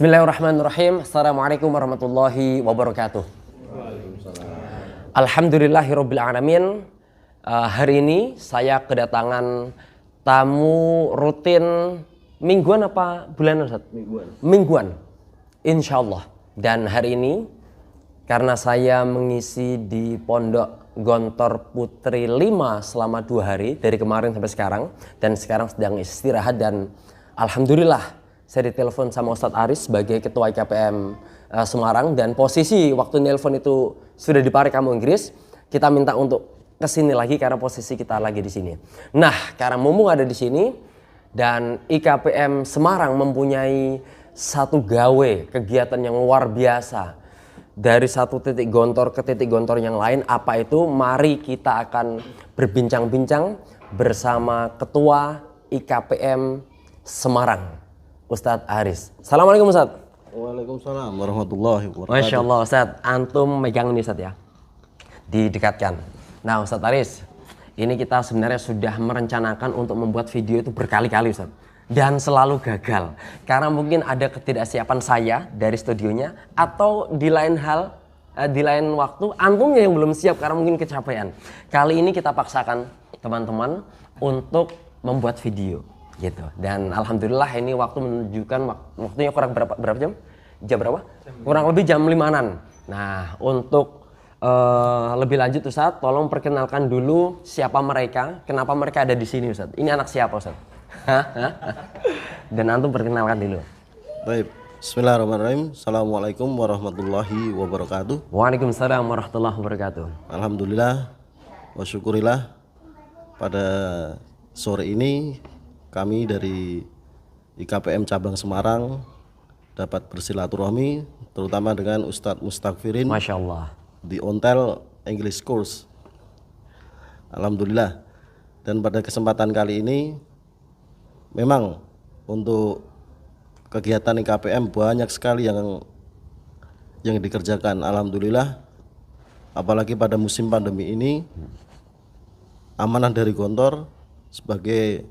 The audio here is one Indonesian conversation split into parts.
Bismillahirrahmanirrahim. Assalamualaikum warahmatullahi wabarakatuh. Alhamdulillahirabbil alamin. Hari ini saya kedatangan tamu rutin mingguan apa bulanan, Ustaz? Mingguan. Insyaallah. Dan hari ini karena saya mengisi di Pondok Gontor Putri 5 selama 2 hari dari kemarin sampai sekarang, dan sekarang sedang istirahat, dan alhamdulillah saya ditelepon sama Ustadz Aris sebagai ketua IKPM Semarang, dan posisi waktu nelpon itu sudah di Pare Kamu Inggris. Kita minta untuk kesini lagi karena posisi kita lagi di sini. Nah, karena mumpung ada di sini dan IKPM Semarang mempunyai satu gawe kegiatan yang luar biasa dari satu titik gontor ke titik gontor yang lain. Apa itu? Mari kita akan berbincang-bincang bersama ketua IKPM Semarang, Ustadz Aris. Assalamualaikum Ustadz. Waalaikumsalam warahmatullahi wabarakatuh. Masya Allah Ustadz, antum megang ini Ustadz ya, didekatkan. Nah Ustadz Aris, ini kita sebenarnya sudah merencanakan untuk membuat video itu berkali-kali Ustadz, dan selalu gagal karena mungkin ada ketidaksiapan saya dari studionya, atau di lain hal, di lain waktu antumnya yang belum siap karena mungkin kecapean. Kali ini kita paksakan teman-teman untuk membuat video gitu, dan alhamdulillah ini waktu menunjukkan waktunya kurang berapa jam? Jam berapa? Kurang lebih jam 5-an. Nah, untuk lebih lanjut Ustadz, tolong perkenalkan dulu siapa mereka, kenapa mereka ada di sini Ustadz. Ini anak siapa Ustadz? Dan antum perkenalkan dulu. Baik, bismillahirrahmanirrahim. Assalamualaikum warahmatullahi wabarakatuh. Waalaikumsalam warahmatullahi wabarakatuh. Alhamdulillah wa syukurillah, pada sore ini kami dari IKPM Cabang Semarang dapat bersilaturahmi terutama dengan Ustadz Mustagfirin, Masya Allah, di Ontel English Course. Alhamdulillah. Dan pada kesempatan kali ini memang untuk kegiatan IKPM banyak sekali yang dikerjakan. Alhamdulillah. Apalagi pada musim pandemi ini, amanah dari Gontor sebagai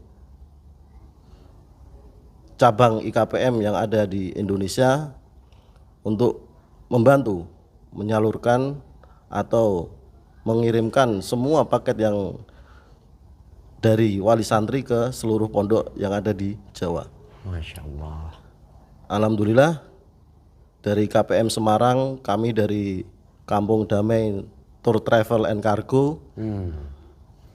cabang IKPM yang ada di Indonesia untuk membantu menyalurkan atau mengirimkan semua paket yang dari wali santri ke seluruh pondok yang ada di Jawa. Masya Allah. Alhamdulillah, dari IKPM Semarang, kami dari Kampung Damai Tour Travel and Cargo,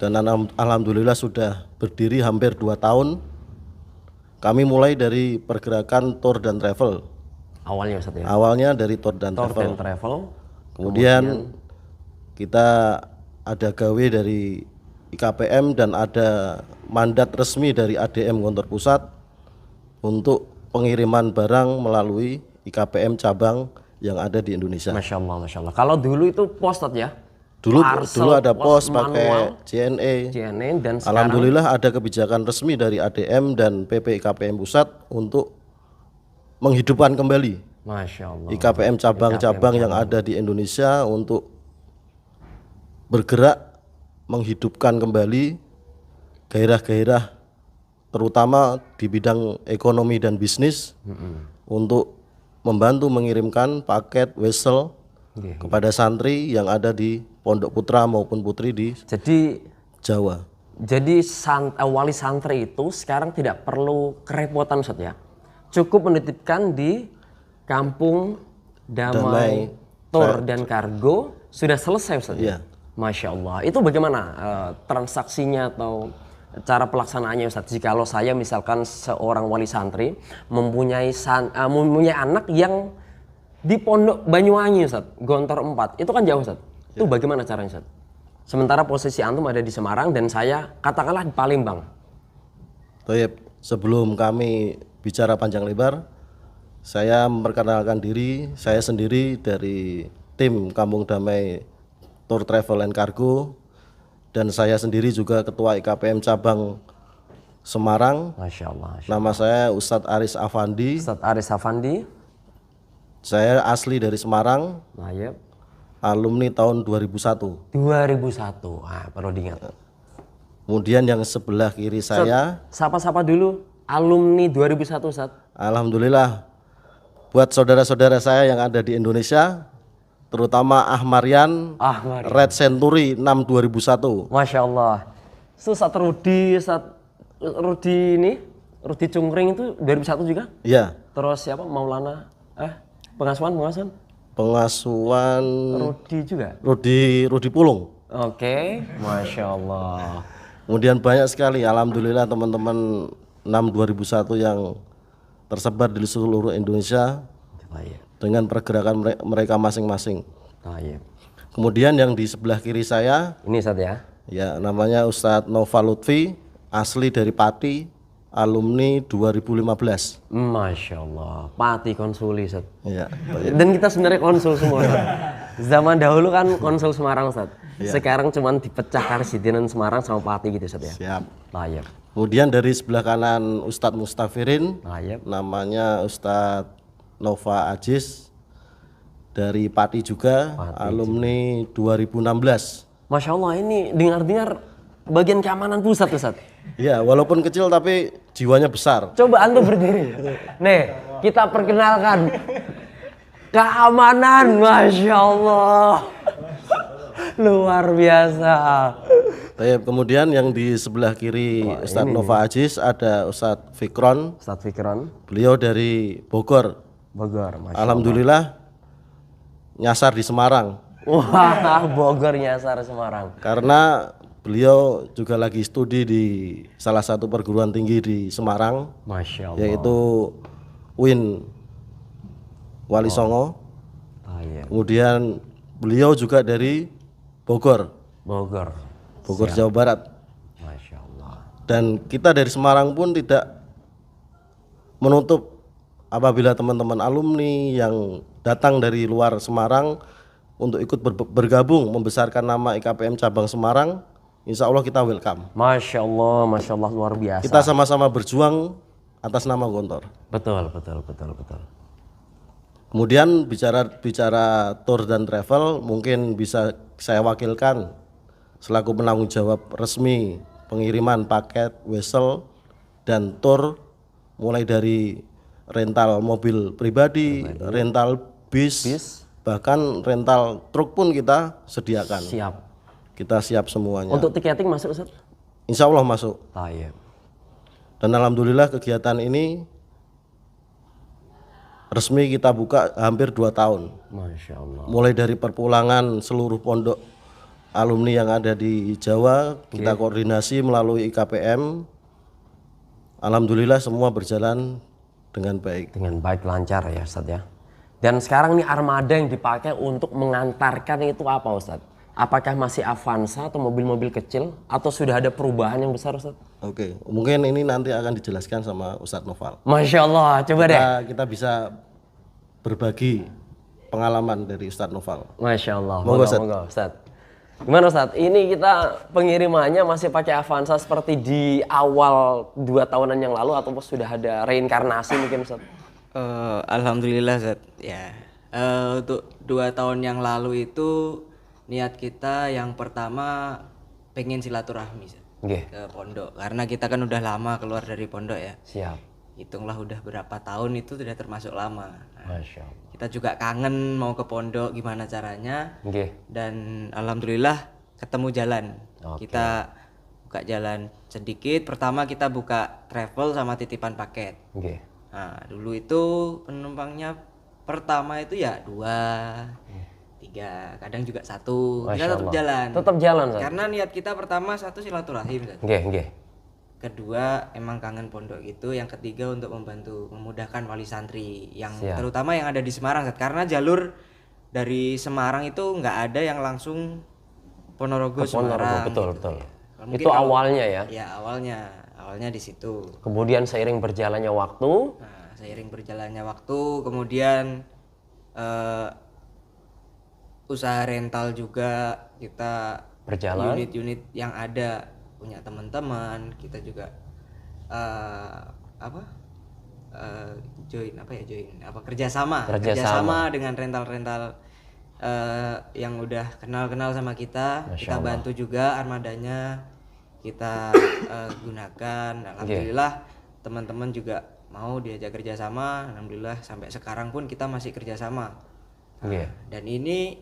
dan alhamdulillah sudah berdiri hampir 2 tahun. Kami mulai dari pergerakan tour dan travel. Awalnya Ustadz ya? Awalnya dari tour dan travel. Kemudian kita ada gawe dari IKPM dan ada mandat resmi dari ADM Gontor Pusat untuk pengiriman barang melalui IKPM cabang yang ada di Indonesia. Masya Allah, Masya Allah. Kalau dulu itu pos Ustadz ya? Dulu ada pos pakai JNE, dan sekarang, alhamdulillah ada kebijakan resmi dari ADM dan PP IKPM Pusat untuk menghidupkan kembali Masya Allah, IKPM cabang-cabang yang ada di Indonesia untuk bergerak menghidupkan kembali gairah-gairah terutama di bidang ekonomi dan bisnis, untuk membantu mengirimkan paket wesel kepada santri yang ada di Pondok Putra maupun Putri di Jawa. Jadi wali santri itu sekarang tidak perlu kerepotan Ustadz ya. Cukup menitipkan di Kampung Damai Tour dan Kargo, sudah selesai Ustadz ya. Masya Allah. Itu bagaimana transaksinya atau cara pelaksanaannya Ustadz? Jikalau saya misalkan seorang wali santri mempunyai anak yang di Pondok Banyuwangi Ustadz, Gontor 4, itu kan jauh Ustadz. Itu bagaimana caranya Ustadz? Sementara posisi antum ada di Semarang dan saya katakanlah di Palembang. Baik, sebelum kami bicara panjang lebar, saya memperkenalkan diri. Saya sendiri dari tim Kampung Damai Tour Travel and Cargo, dan saya sendiri juga ketua IKPM cabang Semarang. Masya Allah. Nama saya Ustadz Aris Afandi. Ustadz Aris Afandi. Saya asli dari Semarang. Nah, ya. Alumni tahun 2001. 2001, perlu diingat. Kemudian yang sebelah kiri saya. Sapa-sapa dulu, alumni 2001 Ustadz. Alhamdulillah, buat saudara-saudara saya yang ada di Indonesia, terutama Ahmarian, Mari. Red Century 6 2001. Masya Allah. Itu Ustadz Rudi ini, Rudi Cungkring itu 2001 juga? Iya, Terus siapa? Maulana, pengasuhan? pengasuhan Rudi juga? Rudi Pulung. Oke, Masya Allah. Kemudian banyak sekali, alhamdulillah teman-teman 6 2001 yang tersebar di seluruh Indonesia Baik. dengan pergerakan mereka masing-masing. Baik. Kemudian yang di sebelah kiri saya, Ini Ustadz ya? ya namanya Ustadz Nova Lutfi, asli dari Pati, alumni 2015. Masya Allah, Pati konsuli Ustadz. Ya, Dan kita sebenarnya konsul semua Ustadz. Zaman dahulu kan konsul Semarang Ustadz. Sekarang cuman dipecahkan Residenan Semarang sama Pati gitu Ustadz ya? siap. Baik. Kemudian dari sebelah kanan Ustadz Mustafirin, Baik. namanya Ustadz Nova Ajis, dari Pati juga, alumni 2016. Masya Allah, ini dengar-dengar bagian keamanan pusat Ustadz. Ya, walaupun kecil tapi jiwanya besar. Coba Anda berdiri. Nih, kita perkenalkan keamanan, Masya Allah. Luar biasa. Baik, kemudian yang di sebelah kiri Ustadz Nova Ajis ada Ustadz Fikron, Ustadz Fikron, beliau dari Bogor. Bogor, Masya Allah. Alhamdulillah nyasar di Semarang Wah, Bogor nyasar Semarang. karena beliau juga lagi studi di salah satu perguruan tinggi di Semarang, Masya Allah. yaitu UIN Wali Songo. Baik. Kemudian beliau juga dari Bogor, Bogor. Jawa Barat. Masya Allah. Dan kita dari Semarang pun tidak menutup apabila teman-teman alumni yang datang dari luar Semarang untuk ikut bergabung membesarkan nama IKPM Cabang Semarang, insya Allah kita welcome. Masya Allah luar biasa. Kita sama-sama berjuang atas nama Gontor. Betul. Kemudian bicara tour dan travel, mungkin bisa saya wakilkan selaku penanggung jawab resmi pengiriman paket, wesel, dan tour, mulai dari rental mobil pribadi, rental bis, bahkan rental truk pun kita sediakan. Siap. Kita siap semuanya. Untuk tiketing masuk Ustaz? Insya Allah masuk. Tayyib. Dan alhamdulillah kegiatan ini resmi kita buka hampir 2 tahun. Masya Allah. Mulai dari perpulangan seluruh pondok alumni yang ada di Jawa, kita koordinasi melalui IKPM. Alhamdulillah semua berjalan dengan baik. Dengan baik, lancar ya Ustaz ya. Dan sekarang nih armada yang dipakai untuk mengantarkan itu apa Ustaz? Apakah masih Avanza atau mobil-mobil kecil atau sudah ada perubahan yang besar Ustaz? Oke, mungkin ini nanti akan dijelaskan sama Ustadz Noval. Masya Allah, coba deh. Kita bisa berbagi pengalaman dari Ustadz Noval. Masya Allah, Monggo, Ustaz. monggo Ustaz. Gimana Ustaz? Ini kita pengirimannya masih pakai Avanza seperti di awal 2 tahunan yang lalu atau sudah ada reinkarnasi mungkin Ustaz? Alhamdulillah Zat. Ya, untuk 2 tahun yang lalu itu niat kita yang pertama pengen silaturahmi Zat, ke pondok, karena kita kan udah lama keluar dari pondok ya. Siap. Hitunglah udah berapa tahun itu sudah termasuk lama. Masya Allah. Kita juga kangen mau ke pondok gimana caranya. Oke. Dan alhamdulillah ketemu jalan. Kita buka jalan sedikit. Pertama kita buka travel sama titipan paket. Oke. Nah, dulu itu penumpangnya pertama itu ya 2, 3, kadang juga 1. Kita tetap jalan. Tetap jalan Ustaz. Karena niat kita pertama 1 silaturahim. Oke. Kedua emang kangen pondok gitu. Yang ketiga untuk membantu memudahkan wali santri yang terutama yang ada di Semarang Zat. Karena jalur dari Semarang itu nggak ada yang langsung Ponorogo Semarang. Betul. Mungkin Itu awalnya ya. Ya awalnya di situ. Kemudian seiring berjalannya waktu. Nah, seiring berjalannya waktu, kemudian usaha rental juga kita Berjalan. Unit-unit yang ada punya teman-teman, kita juga kerjasama dengan rental-rental yang udah kenal-kenal sama kita. Kita bantu juga armadanya kita gunakan. Alhamdulillah teman-teman juga mau diajak kerjasama, alhamdulillah sampai sekarang pun kita masih kerjasama. Dan ini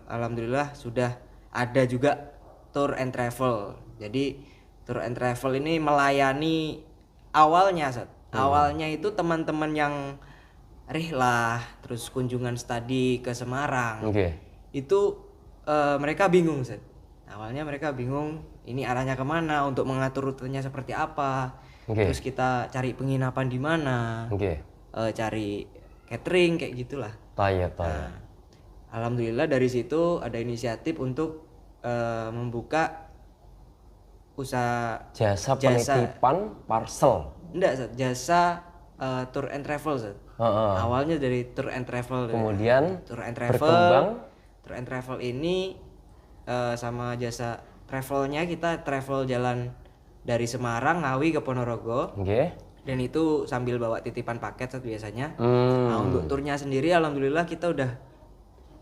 alhamdulillah sudah ada juga tour and travel. Jadi tour and travel ini melayani awalnya awalnya itu teman-teman yang rihlah terus kunjungan studi ke Semarang. Itu mereka bingung awalnya mereka bingung ini arahnya kemana, untuk mengatur rutenya seperti apa. Terus kita cari penginapan di mana, cari catering kayak gitulah. Nah, alhamdulillah dari situ ada inisiatif untuk membuka usaha jasa penitipan parcel. Enggak, jasa tour and travel. Awalnya dari tour and travel. Kemudian tour and travel berkembang. Tour and travel ini sama jasa travelnya kita travel jalan dari Semarang, Ngawi ke Ponorogo. Dan itu sambil bawa titipan paket biasanya. Nah, untuk turnya sendiri alhamdulillah kita udah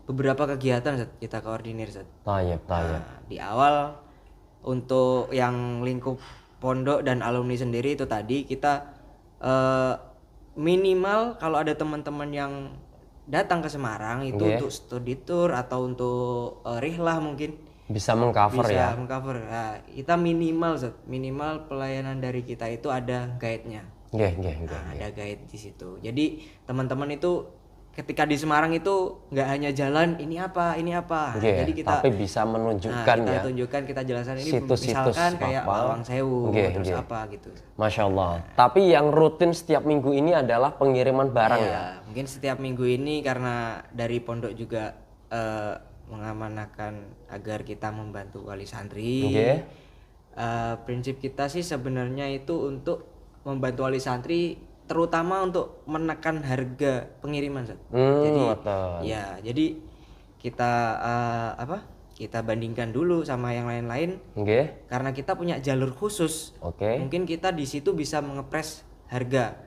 beberapa kegiatan kita koordinir. Nah, di awal untuk yang lingkup pondok dan alumni sendiri itu tadi kita minimal kalau ada teman-teman yang datang ke Semarang itu untuk studi tour atau untuk rihlah mungkin bisa mengcover ya. Nah, kita minimal pelayanan dari kita itu ada guide-nya. Ada guide di situ. Jadi teman-teman itu ketika di Semarang itu nggak hanya jalan ini apa. Jadi kita tapi bisa menunjukkan kita tunjukkan, kita jelaskan ini situs-situs misalkan kayak Lawang Sewu terus apa gitu. Masya Allah. Tapi yang rutin setiap minggu ini adalah pengiriman barang ya. Mungkin setiap minggu ini karena dari pondok juga mengamanahkan agar kita membantu wali santri. Prinsip kita sih sebenarnya itu untuk membantu wali santri, terutama untuk menekan harga pengiriman. Jadi kita kita bandingkan dulu sama yang lain-lain. Karena kita punya jalur khusus. Mungkin kita di situ bisa mengepres harga.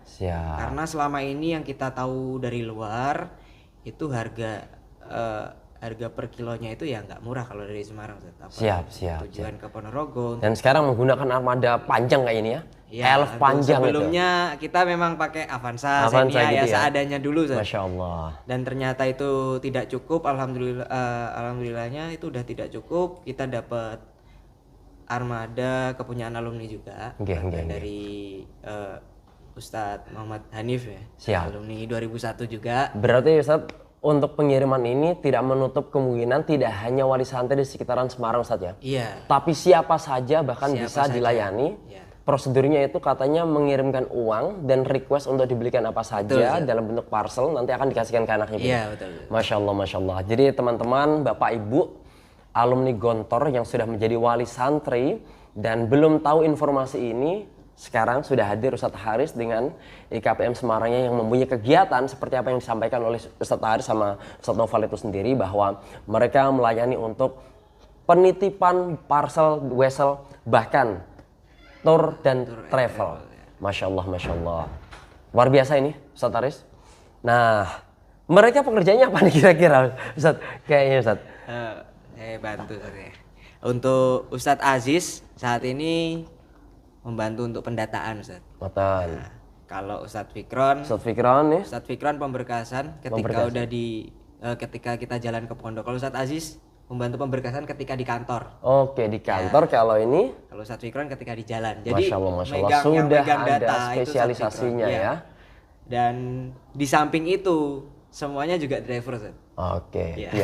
Karena selama ini yang kita tahu dari luar itu harga per kilonya itu ya nggak murah kalau dari Semarang. Tujuan ke Ponorogo. Dan sekarang menggunakan armada panjang kayak ini ya. Elf panjang sebelumnya itu. Kita memang pakai Avanza Xenia gitu ya seadanya dulu. Masya Allah. Dan ternyata itu tidak cukup. Alhamdulillahnya itu udah tidak cukup. Kita dapat armada kepunyaan alumni juga. Dari Ustadz Muhammad Hanif ya. Alumni 2001 juga. Berarti Ustadz untuk pengiriman ini tidak menutup kemungkinan tidak hanya wali santri di sekitaran Semarang saja. Tapi siapa saja bahkan bisa dilayani. Prosedurnya itu katanya mengirimkan uang dan request untuk dibelikan apa saja dalam bentuk parcel, nanti akan dikasihkan ke anaknya. Betul. Masya Allah. Jadi teman-teman, Bapak Ibu, alumni Gontor yang sudah menjadi wali santri dan belum tahu informasi ini, sekarang sudah hadir Ustadz Haris dengan IKPM Semarangnya yang mempunyai kegiatan seperti apa yang disampaikan oleh Ustadz Haris sama Ustadz Noval itu sendiri, bahwa mereka melayani untuk penitipan parcel, wesel, bahkan tour dan travel. Masya Allah. Luar biasa ini Ustadz Haris. Nah, mereka pekerjaannya apa nih kira-kira Ustadz? Kayaknya Ustadz. Saya bantu ya. Untuk Ustadz Aziz saat ini membantu untuk pendataan Ustadz. Nah, kalau Ustadz Fikron nih. Ustadz Fikron pemberkasan ketika udah ketika kita jalan ke pondok. Kalau Ustadz Aziz membantu pemberkasan ketika di kantor. Di kantor. Kalau ini? Kalau Ustadz Fikron ketika di jalan. Jadi Masya Allah. Sudah ada spesialisasinya ya. Dan di samping itu semuanya juga driver Ustadz.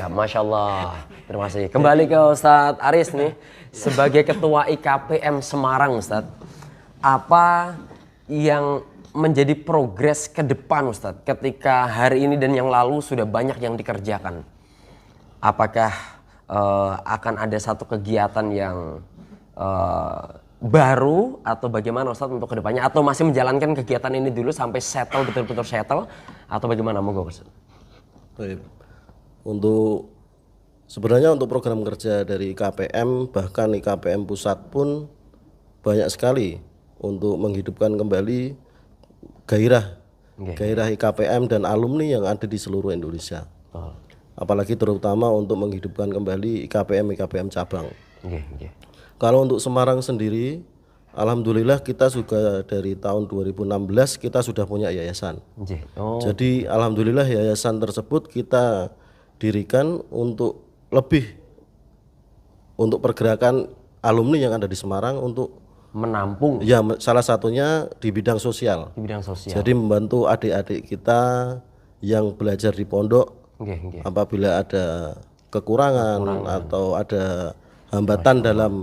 Masya Allah. Terima kasih. Kembali ke Ustadz Aris nih, sebagai Ketua IKPM Semarang Ustadz. Apa yang menjadi progres ke depan Ustadz ketika hari ini dan yang lalu sudah banyak yang dikerjakan? Apakah akan ada satu kegiatan yang baru atau bagaimana Ustadz untuk kedepannya, atau masih menjalankan kegiatan ini dulu sampai settle, betul-betul settle, atau bagaimana? Monggo Ustadz. Sebenarnya untuk program kerja dari IKPM, bahkan IKPM pusat pun banyak sekali untuk menghidupkan kembali gairah IKPM dan alumni yang ada di seluruh Indonesia. Apalagi terutama untuk menghidupkan kembali IKPM cabang. Kalau untuk Semarang sendiri, Alhamdulillah kita juga dari tahun 2016 kita sudah punya yayasan. Nggih. Oh, Jadi alhamdulillah yayasan tersebut kita dirikan untuk lebih untuk pergerakan alumni yang ada di Semarang untuk menampung ya salah satunya di bidang sosial. di bidang sosial. Jadi membantu adik-adik kita yang belajar di pondok Nggih, nggih. apabila ada kekurangan atau ada hambatan dalam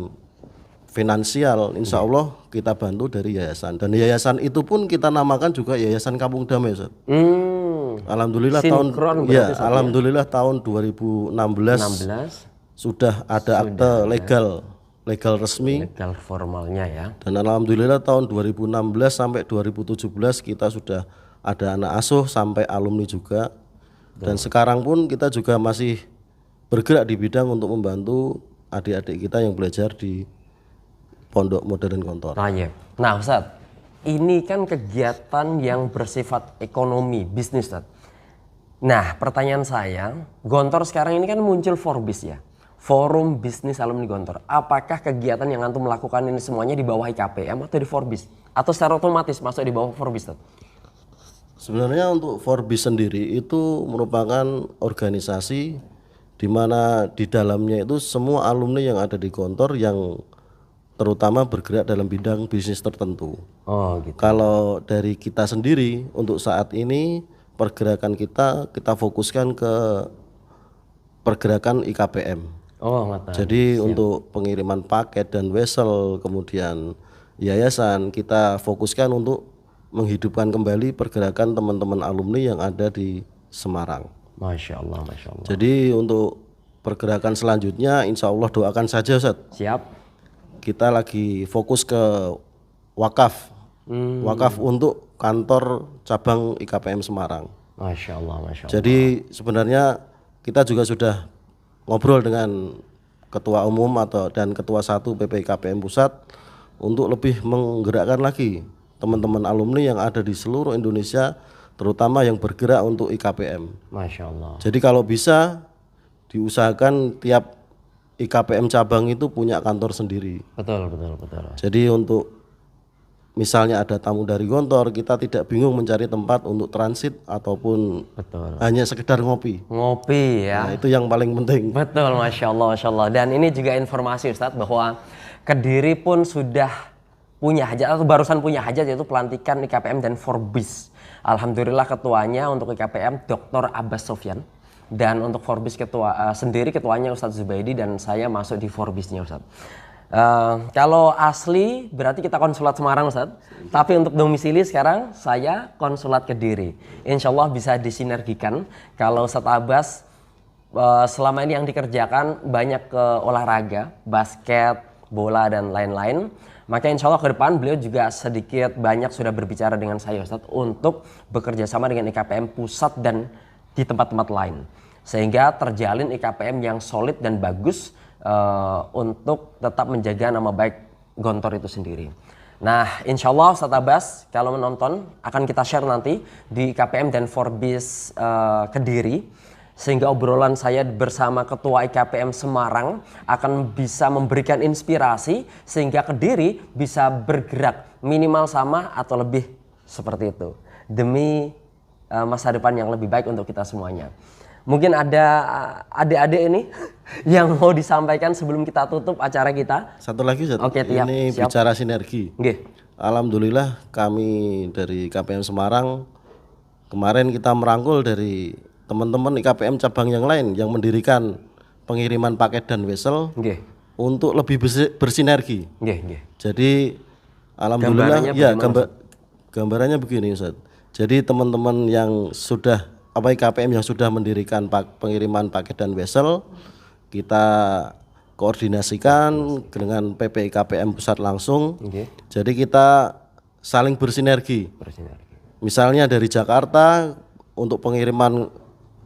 finansial, insya Allah kita bantu dari yayasan. Dan yayasan itu pun kita namakan juga Yayasan Kampung Damai, Ustaz. Alhamdulillah Sinkron ya, alhamdulillah tahun 2016 16 sudah ada akte legal resmi. legal formalnya ya. Dan alhamdulillah tahun 2016 sampai 2017 kita sudah ada anak asuh sampai alumni juga. Dan sekarang pun kita juga masih bergerak di bidang untuk membantu adik-adik kita yang belajar di Pondok Modern Gontor. Nah, Ustaz, ini kan kegiatan yang bersifat ekonomi, bisnis, Ustaz. Nah, pertanyaan saya, Gontor sekarang ini kan muncul Forbis ya, Forum Bisnis Alumni Gontor. Apakah kegiatan yang antum melakukan ini semuanya di bawah IKPM atau di Forbis? Atau secara otomatis masuk di bawah Forbis, Ustaz? Sebenarnya untuk Forbis sendiri itu merupakan organisasi di mana di dalamnya itu semua alumni yang ada di Gontor yang terutama bergerak dalam bidang bisnis tertentu. Oh, gitu. Kalau dari kita sendiri untuk saat ini pergerakan kita fokuskan ke pergerakan IKPM. Oh, ngata. Jadi untuk pengiriman paket dan wesel kemudian yayasan kita fokuskan untuk menghidupkan kembali pergerakan teman-teman alumni yang ada di Semarang. Masya Allah, Masya Allah. Jadi untuk pergerakan selanjutnya insya Allah doakan saja Ustaz. Siap. Kita lagi fokus ke wakaf. Wakaf untuk kantor cabang IKPM Semarang. Masya Allah, Masya Allah. Jadi sebenarnya kita juga sudah ngobrol dengan ketua umum dan ketua 1 PPIKPM Pusat untuk lebih menggerakkan lagi teman-teman alumni yang ada di seluruh Indonesia, terutama yang bergerak untuk IKPM. Masya Allah. Jadi kalau bisa diusahakan tiap IKPM cabang itu punya kantor sendiri. Betul, betul, betul. Jadi untuk misalnya ada tamu dari Gontor, kita tidak bingung mencari tempat untuk transit ataupun Betul. hanya sekedar ngopi. Ngopi ya. Nah, itu yang paling penting. Betul, Masya Allah, Masya Allah. Dan ini juga informasi Ustadz bahwa Kediri pun sudah punya hajat atau barusan punya hajat yaitu pelantikan IKPM dan Forbis. Alhamdulillah ketuanya untuk IKPM Dr. Abbas Sofyan. Dan untuk Forbis sendiri ketuanya Ustadz Zubaidi dan saya masuk di Forbisnya Ustadz. Kalau asli berarti kita konsulat Semarang Ustadz. Tapi untuk domisili sekarang saya konsulat Kediri. Insya Allah bisa disinergikan. Kalau Ustadz Abbas selama ini yang dikerjakan banyak ke olahraga, basket, bola dan lain-lain. Maka insya Allah ke depan beliau juga sedikit banyak sudah berbicara dengan saya Ustadz untuk bekerja sama dengan IKPM pusat dan di tempat-tempat lain. Sehingga terjalin IKPM yang solid dan bagus untuk tetap menjaga nama baik Gontor itu sendiri. Nah insya Allah Ustadz Abbas kalau menonton akan kita share nanti di IKPM dan Forbis Kediri. Sehingga obrolan saya bersama Ketua IKPM Semarang akan bisa memberikan inspirasi sehingga Kediri bisa bergerak minimal sama atau lebih seperti itu. Demi masa depan yang lebih baik untuk kita semuanya. Mungkin ada adik-adik ini yang mau disampaikan sebelum kita tutup acara kita. Satu lagi Ustaz. Oke, ini siap. bicara sinergi. Nggih. Alhamdulillah kami dari IKPM Semarang kemarin kita merangkul dari teman-teman IKPM cabang yang lain yang mendirikan pengiriman paket dan wesel untuk lebih bersinergi. Jadi alhamdulillah ya gambarannya begini Ustaz. Jadi teman-teman yang sudah IKPM yang sudah mendirikan pengiriman paket dan wesel kita koordinasikan dengan PPIKPM pusat langsung. Jadi kita saling bersinergi. Misalnya dari Jakarta untuk pengiriman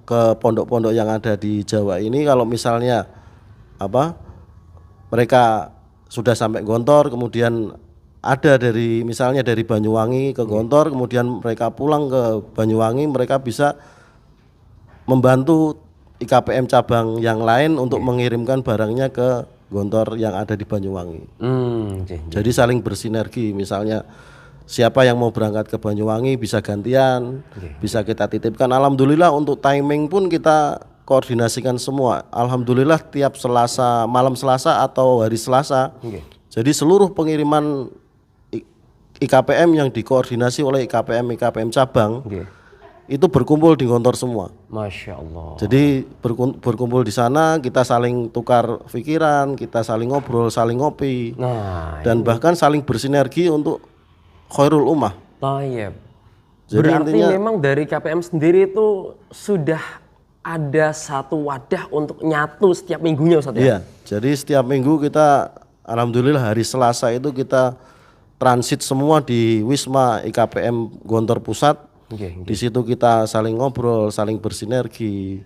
ke pondok-pondok yang ada di Jawa ini, kalau misalnya mereka sudah sampai Gontor, kemudian ada misalnya dari Banyuwangi ke Gontor, kemudian mereka pulang ke Banyuwangi, mereka bisa membantu IKPM cabang yang lain untuk mengirimkan barangnya ke Gontor yang ada di Banyuwangi. Oke. Jadi saling bersinergi, misalnya siapa yang mau berangkat ke Banyuwangi bisa gantian, bisa kita titipkan. Alhamdulillah untuk timing pun kita koordinasikan semua. Alhamdulillah tiap Selasa, malam Selasa atau hari Selasa. Jadi seluruh pengiriman IKPM yang dikoordinasi oleh IKPM cabang itu berkumpul di Gontor semua. Masya Allah. Jadi berkumpul di sana, kita saling tukar pikiran, kita saling ngobrol, saling ngopi, dan bahkan saling bersinergi untuk khairul ummah. Tayyib. Jadi Berarti intinya, memang dari KPM sendiri itu sudah ada satu wadah untuk nyatu setiap minggunya Ustaz ya? iya. Jadi setiap minggu kita, alhamdulillah hari Selasa itu kita transit semua di Wisma IKPM Gontor Pusat. Di situ kita saling ngobrol, saling bersinergi.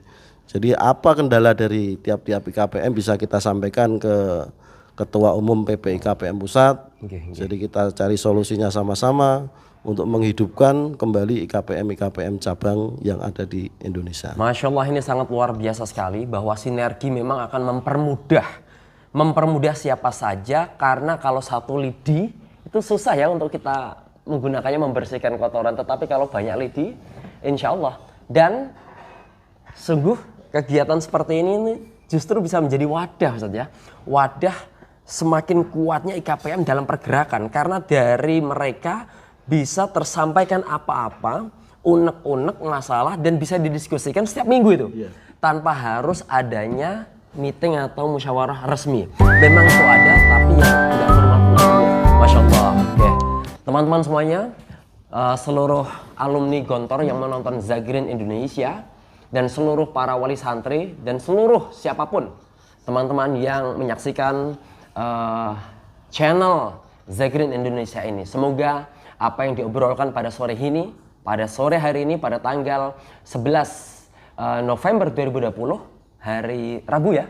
Jadi apa kendala dari tiap-tiap IKPM bisa kita sampaikan ke Ketua Umum PP IKPM Pusat. Jadi kita cari solusinya sama-sama untuk menghidupkan kembali IKPM cabang yang ada di Indonesia. Masya Allah, ini sangat luar biasa sekali bahwa sinergi memang akan mempermudah siapa saja, karena kalau satu lidi itu susah ya untuk kita menggunakannya membersihkan kotoran, tetapi kalau banyak lidi insya Allah. Dan sungguh kegiatan seperti ini justru bisa menjadi wadah Ustaz ya, wadah semakin kuatnya IKPM dalam pergerakan, karena dari mereka bisa tersampaikan apa-apa, unek-unek masalah, dan bisa didiskusikan setiap minggu itu tanpa harus adanya meeting atau musyawarah resmi. Memang itu ada, tapi yang tidak formal. Masya Allah. Oke. Teman-teman semuanya, seluruh alumni Gontor yang menonton Zagreen Indonesia, dan seluruh para wali santri, dan seluruh siapapun teman-teman yang menyaksikan channel Zagreen Indonesia ini, semoga apa yang diobrolkan pada sore hari ini pada tanggal 11 November 2020, hari Rabu ya?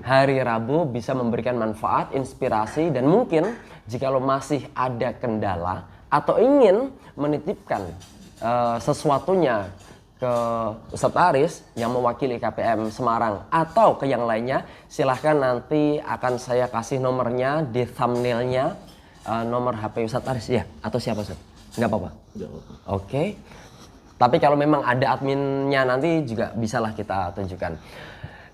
Hari Rabu bisa memberikan manfaat, inspirasi, dan mungkin jika lo masih ada kendala atau ingin menitipkan sesuatunya ke Ustadz Aris yang mewakili KPM Semarang atau ke yang lainnya, silahkan nanti akan saya kasih nomornya di thumbnailnya, nomor HP Ustadz Aris ya, atau siapa Ustadz? Nggak apa-apa? Oke. Tapi kalau memang ada adminnya nanti juga bisalah kita tunjukkan.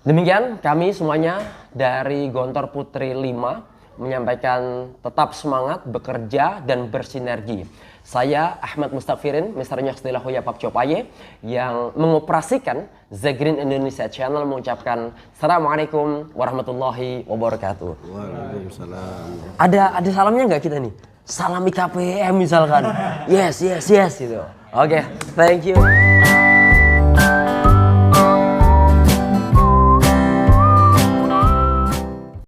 Demikian kami semuanya dari Gontor Putri 5 menyampaikan tetap semangat bekerja dan bersinergi. Saya Ahmad Mustafirin, misalnya istilah Hoya Pak Copaye, yang mengoperasikan Zagreen Indonesia Channel, mengucapkan Assalamualaikum warahmatullahi wabarakatuh. Waalaikumsalam. Ada salamnya nggak kita nih? Salam IKPM misalkan. Yes gitu. Oke, thank you.